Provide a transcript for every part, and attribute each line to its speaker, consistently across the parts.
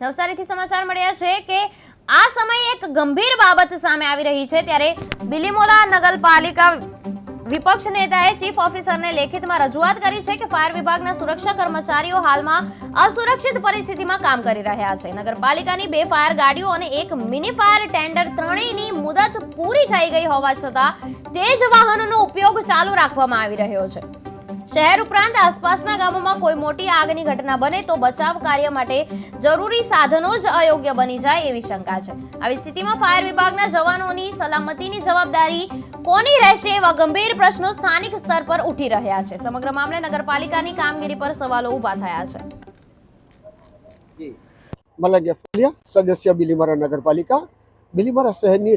Speaker 1: નવસારીથી સમાચાર મળ્યા છે કે આ સમયે એક ગંભીર બાબત સામે આવી રહી છે ત્યારે બિલીમોરા નગરપાલિકા વિપક્ષ નેતાએ ચીફ ઓફિસરને લેખિતમાં રજૂઆત કરી છે કે ફાયર વિભાગના સુરક્ષા કર્મચારીઓ હાલમાં અસુરક્ષિત પરિસ્થિતિમાં કામ કરી રહ્યા છે। નગરપાલિકાની 2 ફાયર ગાડીઓ અને એક મિની ફાયર ટેન્ડર ત્રણેયની મુદત પૂરી થઈ ગઈ હોવા છતાં તે જ વાહનોનો ઉપયોગ ચાલુ રાખવામાં આવી રહ્યો છે। શહેર ઉપરાંત આસપાસના ગામોમાં કોઈ મોટી આગની ઘટના બને તો બચાવ કાર્ય માટે જરૂરી સાધનો જ અયોગ્ય બની જાય એવી શંકા છે। આવી સ્થિતિમાં ફાયર વિભાગના જવાનોની સલામતીની જવાબદારી કોની રહેશે એવા ગંભીર પ્રશ્નો સ્થાનિક સ્તર પર ઉઠી રહ્યા છે। સમગ્ર મામલે નગરપાલિકાની કામગીરી પર સવાલો ઊભા થયા છે।
Speaker 2: મલંગિયા ફુલિયા, સદસ્ય બિલીમોરા નગરપાલિકા। બિલીમોરા શહેરની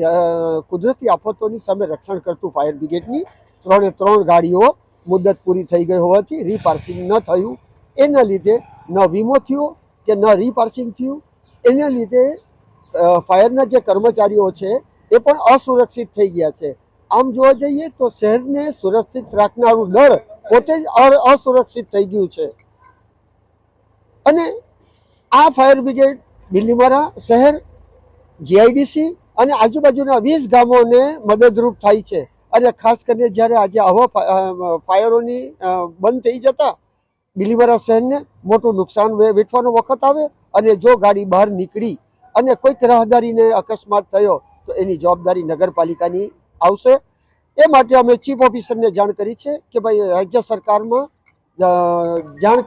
Speaker 2: કુદરતી આફતોની સામે રક્ષણ કરતું ફાયર બ્રિગેડની 3 ગાડીઓ મુદત પૂરી થઈ ગઈ હોવાથી રીપાર્સિંગ ન થયું, એના લીધે ન વીમો થયો કે ન રીપાર્સિંગ થયું। એના લીધે ફાયરના જે કર્મચારીઓ છે એ પણ અસુરક્ષિત થઈ ગયા છે। આમ જોવા જઈએ તો શહેરને સુરક્ષિત રાખનારું દળ પોતે જ અસુરક્ષિત થઈ ગયું છે અને આ ફાયર બ્રિગેડ બિલીમોરા શહેર, જીઆઈડીસી અને આજુબાજુના 20 ગામોને મદદરૂપ થાય છે અને ખાસ કરીને જ્યારે આજે આવા ફાયરોની બંધ થઈ જતા બિલીમોરા શહેરને મોટું નુકસાન વેઠવાનો વખત આવે અને જો ગાડી બહાર નીકળી અને કોઈક રાહદારીને અકસ્માત થયો તો એની જવાબદારી નગરપાલિકાની આવશે। એ માટે અમે ચીફ ઓફિસરને જાણ કરી છે કે ભાઈ રાજ્ય સરકારમાં જાણ